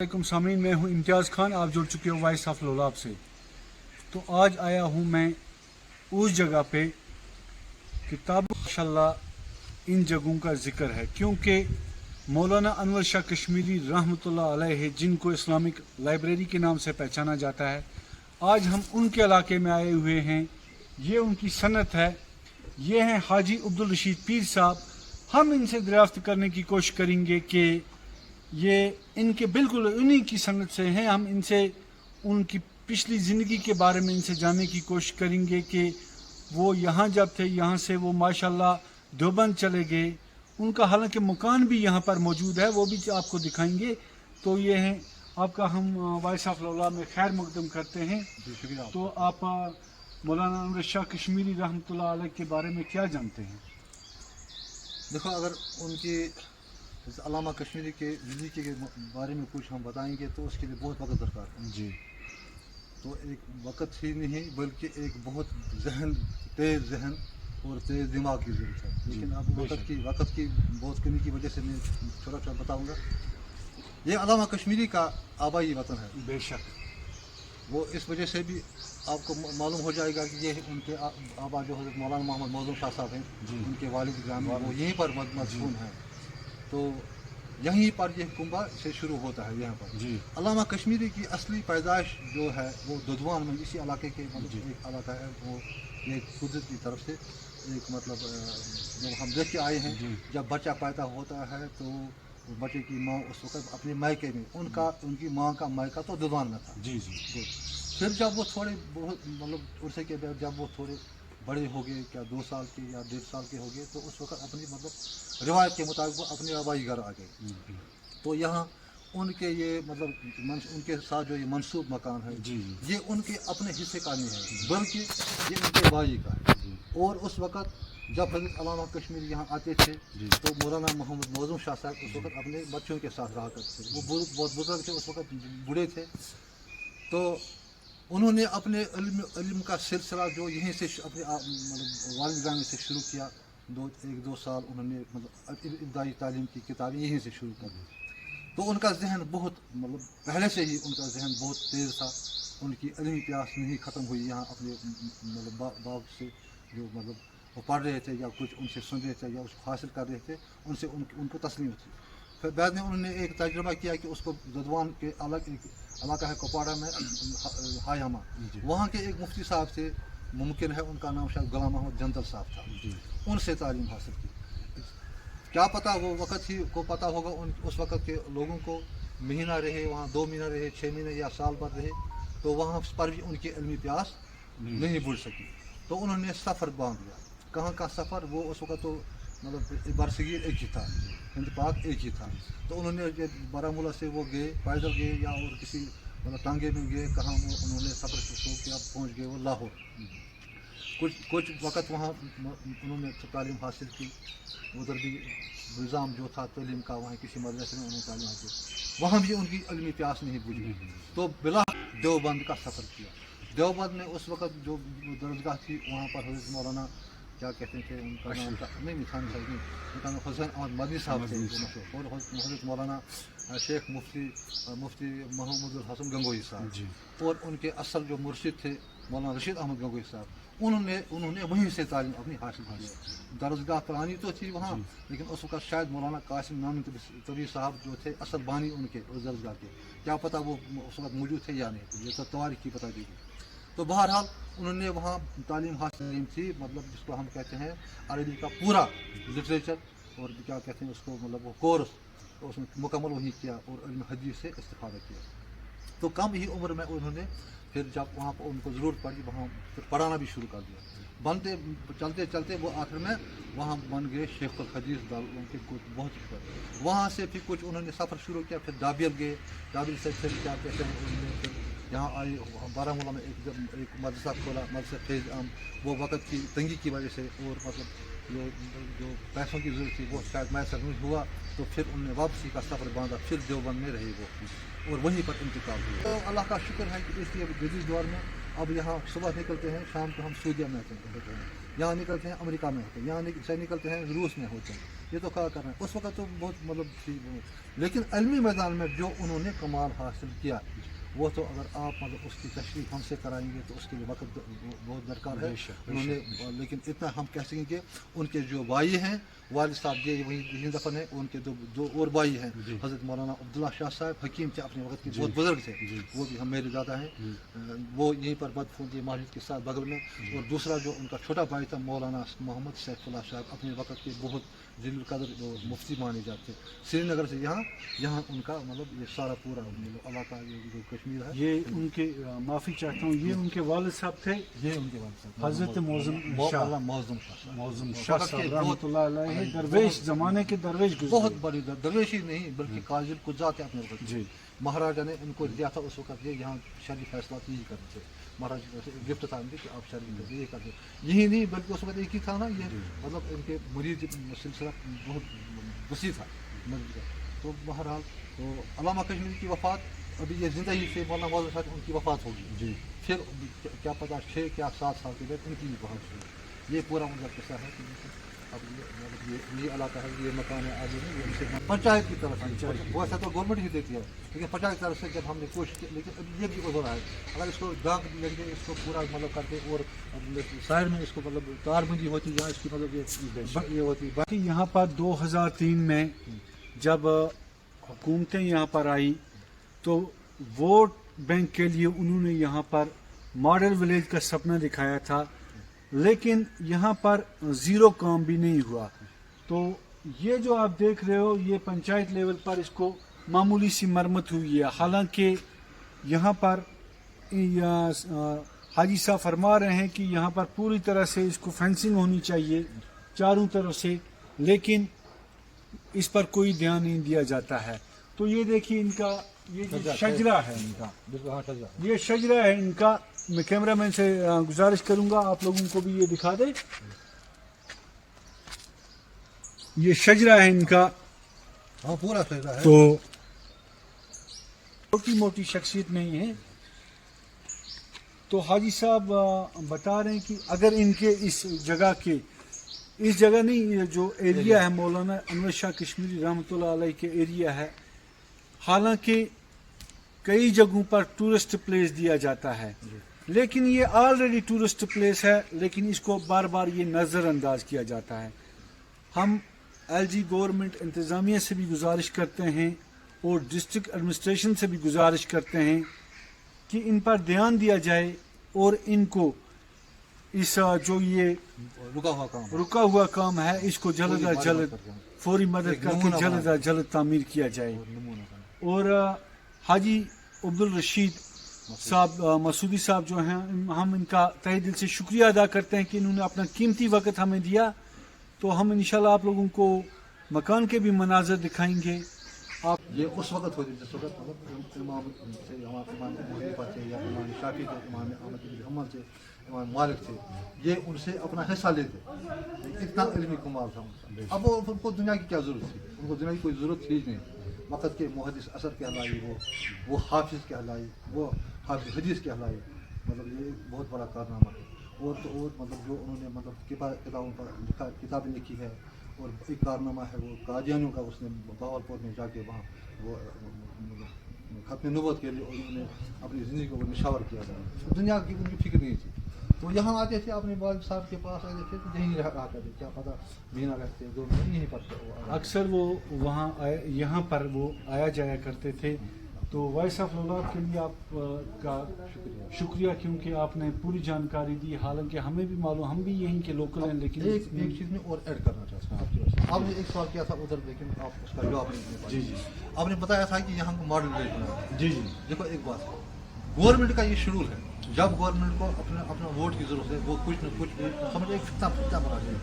वालेकुम सामीन, मैं हूं इम्तियाज़ खान। आप जुड़ चुके हो वॉइस ऑफ लोलाब से। तो आज आया हूं मैं उस जगह पे किताब माशाल्लाह इन जगहों का जिक्र है, क्योंकि मौलाना अनवर शाह कश्मीरी रहमतुल्लाह अलैह जिनको इस्लामिक लाइब्रेरी के नाम से पहचाना जाता है, आज हम उनके इलाके में आए हुए हैं। ये उनकी सनत है। ये हैं हाजी अब्दुल रशीद पीर साहब। हम इनसे दरियाफ्त करने की कोशिश करेंगे कि ये इनके बिल्कुल उन्हीं की सनत से हैं। हम इनसे उनकी पिछली ज़िंदगी के बारे में इनसे जानने की कोशिश करेंगे कि वो यहाँ जब थे, यहाँ से वो माशाल्लाह देवबंद चले गए। उनका हालांकि मकान भी यहाँ पर मौजूद है, वो भी आपको दिखाएंगे। तो ये हैं आपका, हम वॉइस ऑफ लोलाब में खैर मकदम करते हैं। शुक्रिया। तो आप मौलाना अनवर शाह कश्मीरी रहमतुल्लाह अलैह के बारे में क्या जानते हैं? देखो, अगर उनकी अल्लामा कश्मीरी के ज़िंदगी के बारे में कुछ हम बताएंगे तो उसके लिए बहुत वक्त दरकार है जी। तो एक वक्त ही नहीं बल्कि एक बहुत तेज़ जहन और तेज़ दिमाग की ज़रूरत है। लेकिन अब वक्त की बहुत कमी की वजह से मैं थोड़ा सा बताऊंगा। ये अल्लामा कश्मीरी का आबाई वतन है। बेशक। वो इस वजह से भी आपको मालूम हो जाएगा कि ये उनके आबा जो हज़रत मौलाना मोहम्मद मौज़ूम शाह साहब हैं, उनके वालिद ग्राम वो यहीं पर मदफून हैं। तो यहीं पर यह कुंबा से शुरू होता है। यहाँ पर अल्लामा कश्मीरी की असली पैदाइश जो है वो दुधवान में, इसी इलाके के मतलब एक इलाका है। वो ये कुदरत की तरफ से एक मतलब जब हम देख के आए हैं, जब बच्चा पैदा होता है तो बच्चे की माँ उस वक्त अपने मायके में, उनकी माँ का मायका तो दुधवान में था। जी। फिर जब वो थोड़े बहुत मतलब उर्से के बाद जब वो थोड़े बड़े हो गए, क्या 2 साल के या 1.5 साल के हो गए, तो उस वक्त अपनी मतलब रिवायत के मुताबिक वो अपने आबाई घर आ गए। तो यहाँ उनके ये मतलब उनके साथ जो ये मंसूब मकान है, ये उनके अपने हिस्से का नहीं है बल्कि ये उनके भाई का है। और उस वक्त जब हज़रत अल्लामा कश्मीरी यहाँ आते थे तो मौलाना मोहम्मद मौज़ूम शाह साहब उस वक्त अपने बच्चों के साथ रहा करते थे। वो बहुत बुजुर्ग थे, उस वक्त बूढ़े थे। तो उन्होंने अपने इल्म का सिलसिला जो यहीं से अपने मतलब वालिद से शुरू किया। 1-2 साल उन्होंने मतलब इब्तदाई तालीम की किताबें यहीं से शुरू कर दी। तो उनका जहन बहुत मतलब पहले से ही उनका जहन बहुत तेज़ था। उनकी इल्मी प्यास नहीं ख़त्म हुई यहाँ अपने मतलब बाप से जो मतलब वो पढ़ रहे थे या कुछ उनसे सुन रहे थे या उसको हासिल कर रहे थे, उनसे उनको तस्लीम थी। फिर बाद में उन्होंने एक तजुर्बा किया कि उसको दुधवान के अलग एक इलाका है कुपवाड़ा में हायामा, वहाँ के एक मुफ्ती साहब थे, मुमकिन है उनका नाम शायद गुलाम मोहम्मद जंदल साहब था। उनसे तालीम हासिल की। क्या पता वो वक़्त ही को पता होगा उस वक़्त के लोगों को, महीना रहे वहाँ, 2 महीना रहे, 6 महीने या साल भर रहे, तो वहाँ पर भी उनकी इल्मी प्यास नहीं बुझ सकी। तो उन्होंने सफ़र बांध लिया। कहाँ का सफ़र? वो उस वक़्त तो मतलब बरसगीर एक ही था, हिंद पाक एक ही था। तो उन्होंने बारामूला से वो गए, पैदल गए या और किसी मतलब टांगे में गए, कहाँ वो उन्होंने सफ़र शुरू किया, पहुँच गए वो लाहौर। कुछ वक़्त वहाँ उन्होंने तालीम हासिल की। उधर भी निज़ाम जो था तालीम का, वहाँ किसी मदरसे में उन्होंने तालीम हासिल की, वहाँ भी उनकी इल्मी प्यास नहीं बुझी। तो बिला देवबंद का सफ़र किया। देवबंद में उस वक़्त जो दरगाह थी वहाँ पर हज़रत मौलाना क्या कहते थे उनका नाम था, नहीं खान साहब नहीं, उनका नाम हुसैन अहमद मदनी साहब थे और हज़रत मौलाना शेख मुफ्ती महमूद हसन गंगोई साहब और उनके असल जो मुर्शिद थे मौलाना रशीद अहमद गंगोई साहब, उन्होंने वहीं से तालीम अपनी हासिल की। दरगाह पुरानी तो थी वहाँ, लेकिन उस वक्त शायद मौलाना कासिम नामी तबी साहब जो थे असल बानी उनके उस दरगाह के, क्या पता वो उस वक्त मौजूद थे या नहीं, ये तो तारीख की पता देगी। तो बहरहाल उन्होंने वहाँ तालीम हासिल थी, मतलब जिसको हम कहते हैं अरबी का पूरा लिटरेचर और क्या कहते हैं उसको मतलब वो कोर्स, तो उसमें मुकम्मल वहीं किया और इल्म हदीस से इस्तिफादा किया। तो कम ही उम्र में उन्होंने फिर जब वहाँ पर उनको ज़रूरत पड़ी वहाँ फिर पढ़ाना भी शुरू कर दिया। चलते चलते वो आखिर में वहाँ बन गए शेखुल हदीस उनके कुछ बहुत ऊपर। वहाँ से फिर कुछ उन्होंने सफ़र शुरू किया, फिर दाबियल गए, दाबियल से फिर क्या कहते हैं उन्होंने फिर यहाँ आए बारामूला में एक मदरसा खोला, मदरसा फैज़ आम। वो वक़्त की तंगी की वजह से और मतलब जो पैसों की ज़रूरत थी वो शायद मैसर नहीं हुआ, तो फिर उन्होंने वापसी का सफ़र बांधा, फिर देवबंद में रहे वो और वहीं पर इंतकाल हुआ। तो अल्लाह का शुक्र है कि इसलिए जदीद दौर में अब यहाँ सुबह निकलते हैं, शाम को हम सऊदीया में होते हैं, यहाँ निकलते हैं अमेरिका में होते हैं, यहाँ से निकलते हैं रूस में होते हैं, ये तो क्या करना है, उस वक्त तो बहुत मतलब थी, लेकिन इल्मी मैदान में जो उन्होंने कमाल हासिल किया वो तो अगर आप मतलब उसकी तशरीह हमसे कराएंगे तो उसके लिए वक्त बहुत दरकार है उन्होंने। लेकिन इतना हम कह सकेंगे कि उनके जो भाई हैं वालिद साहब ये वही यही दफन है, उनके दो और भाई हैं, हज़रत मौलाना अब्दुल्ला शाह साहब हकीम थे, अपने वक्त के बहुत बुजुर्ग थे, वो भी हम मेरे दादा हैं, वो यहीं पर बदफूंदी मस्जिद के साथ बगल में। और दूसरा जो उनका छोटा भाई था मौलाना मोहम्मद सैफुल्लाह साहब, अपने वक्त के बहुत जिल कदर मुफ्ती माने जाते, श्रीनगर से यहाँ उनका मतलब ये सारा पूरा इलाका ये जो कश्मीर है। ये उनके माफ़ी चाहता हूँ, ये उनके वालिद साहब थे, ये उनके वालिद साहब हज़रत मौज़म शाह साहब रहमतुल्लाह अलैह, दरवेश ज़माने के दरवेश गुज़रे। बहुत बड़ी दरवेश ही नहीं बल्कि काजिल कुज़ात है अपने वक्त जी। महाराजा ने इनको दिया था उस वक्त, ये यहाँ शरई फैसला यही करते थे, महाराजा गिफ्ट था इनके कि आप शरई करते ये करते, यही नहीं बल्कि उस वक्त एक ही था ना ये, मतलब इनके मरीज सिलसिला बहुत वसी था मरीज का। तो बहरहाल तो अल्लामा कश्मीरी की वफ़ात अभी ये ज़िंदगी से मौलाना मौजूद साहब उनकी वफ़ात होगी जी, फिर क्या पता 6 या 7 साल के बाद इनकी भी वफ़ात होगी। ये पूरा उनका किस्सा है कि अब ये इलाका है, ये मकान है आगे नहीं, ये पंचायत की तरफ से, वैसे तो गवर्नमेंट ही देती है लेकिन पंचायत की तरफ से जब हमने कोशिश की, लेकिन अब ये भी उधर है, अगर इसको डाक लेंगे इसको पूरा मतलब करके और साइड में इसको मतलब तारबंदी होती है, इसकी मतलब ये होती है। बाकी यहाँ पर 2003 में जब हुकूमतें यहाँ पर आई तो वोट बैंक के लिए उन्होंने यहाँ पर मॉडल विलेज का सपना दिखाया था, लेकिन यहाँ पर ज़ीरो काम भी नहीं हुआ। तो ये जो आप देख रहे हो ये पंचायत लेवल पर इसको मामूली सी मरम्मत हुई है, हालांकि यहाँ पर हाजी साहब फरमा रहे हैं कि यहाँ पर पूरी तरह से इसको फेंसिंग होनी चाहिए चारों तरफ से, लेकिन इस पर कोई ध्यान नहीं दिया जाता है। तो ये देखिए इनका ये जो शजरा है इनका, ये शजरा है इनका, मैं कैमरामैन से गुजारिश करूंगा आप लोगों को भी ये दिखा दे, ये शजरा है इनका। हाँ पूरा शजरा है, तो छोटी मोटी शख्सियत नहीं है। तो हाजी साहब बता रहे हैं कि अगर इनके इस जगह नहीं जो एरिया है मौलाना अनवर शाह कश्मीरी रहमतुल्लाह अलैह के एरिया है, हालांकि कई जगहों पर टूरिस्ट प्लेस दिया जाता है, लेकिन ये ऑलरेडी टूरिस्ट प्लेस है, लेकिन इसको बार बार ये नज़रअंदाज किया जाता है। हम एलजी गवर्नमेंट इंतज़ामिया से भी गुजारिश करते हैं और डिस्ट्रिक्ट एडमिनिस्ट्रेशन से भी गुजारिश करते हैं कि इन पर ध्यान दिया जाए और इनको इस जो ये रुका हुआ काम है इसको जल्द अज जल्द फौरी मदद करके जल्द अज जल्द तामीर किया जाए। और हाजी अब्दुल रशीद साहब मसूदी साहब जो हैं, हम इनका तहे दिल से शुक्रिया अदा करते हैं कि इन्होंने अपना कीमती वक्त हमें दिया। तो हम इंशाल्लाह आप लोगों को मकान के भी मनाजर दिखाएंगे। आप ये उस वक्त होती जिस वक्त मतलब इमाम से इमाम हनीफा थे या इमाम शाफी थे, इमाम अहमद बिन हम्बल थे, इमाम मालिक थे, ये उनसे अपना हिस्सा लेते, इतना इल्मी कमाल था उनका। अब उनको दुनिया की क्या ज़रूरत थी, उनको दुनिया की कोई ज़रूरत थी नहीं। वक़्त के मुहद्दिस असर कहलाई, वो हाफिज़ कहलाई, वो हाफिज़ हदीस कहलाई, मतलब ये बहुत बड़ा कारनामा है। और तो और मतलब जो उन्होंने मतलब किताबों पर किताबें लिखी है, और एक कारनामा है वो कादियानियों का, उसने बहावलपुर में जाके वहाँ वो खत्म नबूवत के लिए उन्होंने अपनी ज़िंदगी को निशावर किया था। दुनिया की उनकी फिक्र नहीं थी, तो यहाँ आते थे अपने वालिद साहब के पास आते थे, तो यहीं रहा करते, क्या पता महीना रहते 2 महीने यहीं पर अक्सर वो वहाँ यहाँ पर वो आया जाया करते थे। तो वॉइस ऑफ लौलाद के लिए आपका शुक्रिया, क्योंकि आपने पूरी जानकारी दी। हालांकि हमें भी मालूम, हम भी यहीं के लोकल हैं, लेकिन एक चीज़ में और ऐड करना चाहता हूँ आपकी वजह से। आपने एक सवाल किया था उधर, लेकिन आप उसका जवाब नहीं दे पाए। जी आपने बताया था कि यहाँ को मॉडल विलेज बनाया। जी देखो एक बात है, गवर्नमेंट का ये शेड्यूल है, जब गवर्नमेंट को अपना वोट की ज़रूरत है वो कुछ न कुछ समझ एक फितना बना दिया,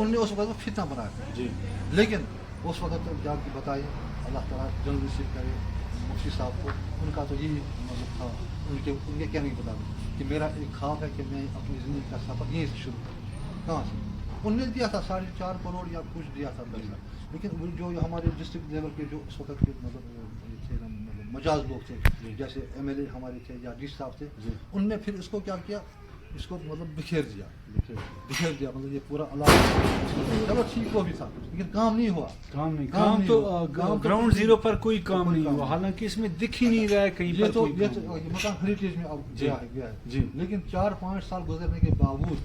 उनने उस वक्त फितना बनाया जी। लेकिन उस वक्त तो जाके बताइए अल्लाह ताला जल्द रिसीव करे मुफ्ती साहब को, उनका तो यही मतलब था, उनके क्या नहीं बता कि मेरा एक ख्वाब है कि मैं अपनी ज़िंदगी का सफ़र यहीं से शुरू करूँ। कहाँ से उनने दिया था 4.5 करोड़ या कुछ दिया था पैसा, लेकिन जो हमारे डिस्ट्रिक्ट लेवल के जो उस वक्त के मतलब थे ना, मतलब मजाज लोग थे, जैसे MLA हमारे थे या डी साहब थे, उनने फिर इसको क्या किया, इसको मतलब बिखेर दिया, मतलब ये पूरा अलावा चलो ठीक हो भी था, लेकिन काम नहीं हुआ। काम तो ग्राउंड जीरो पर कोई काम नहीं हुआ, हालांकि इसमें दिख ही नहीं रहा है कहीं पर कोई ये काम। मकान हेरिटेज में अब जी, गया है जी। लेकिन 4-5 साल गुजरने के बावजूद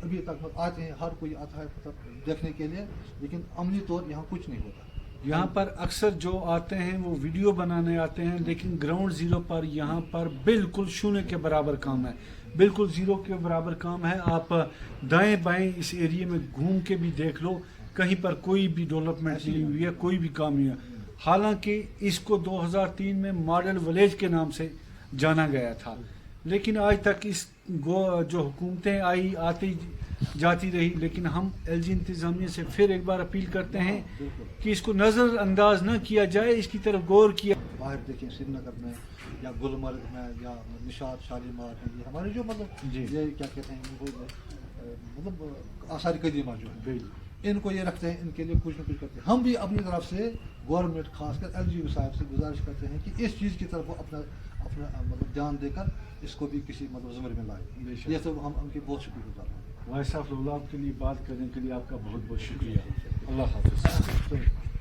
अभी तक आते हैं, हर कोई आता है मतलब देखने के लिए, लेकिन अमली तौर यहाँ कुछ नहीं होता। यहाँ पर अक्सर जो आते हैं वो वीडियो बनाने आते हैं, लेकिन ग्राउंड जीरो पर यहाँ पर बिल्कुल शून्य के बराबर काम है, बिल्कुल जीरो के बराबर काम है। आप दाएं बाएं इस एरिया में घूम के भी देख लो, कहीं पर कोई भी डेवलपमेंट नहीं हुई है, कोई भी काम नहीं है। हालांकि इसको 2003 में मॉडल विलेज के नाम से जाना गया था, लेकिन आज तक इस जो हुकूमतें आई आती जाती रही, लेकिन हम एलजी इंतज़ामिया से फिर एक बार अपील करते हैं कि इसको नज़रअंदाज न किया जाए, इसकी तरफ गौर किया। बाहर देखें श्रीनगर में या गुलमर्ग में या निशात शालीमार में, ये हमारे जो मतलब जी। ये क्या कहते हैं इनको, मतलब आसार कदीमा जो है इनको ये रखते हैं, इनके लिए कुछ न कुछ करते हैं। हम भी अपनी तरफ से गवर्नमेंट खासकर एलजी साहब से गुजारिश करते हैं कि इस चीज़ की तरफ वो अपना मतलब ध्यान देकर इसको भी किसी मतलब ज़मीन में लाए। ये तो हम उनके बहुत शुक्रगुजार हैं। वाइस ऑफ लौलाब के लिए बात करने के लिए आपका बहुत बहुत शुक्रिया। अल्लाह हाफ़िज़।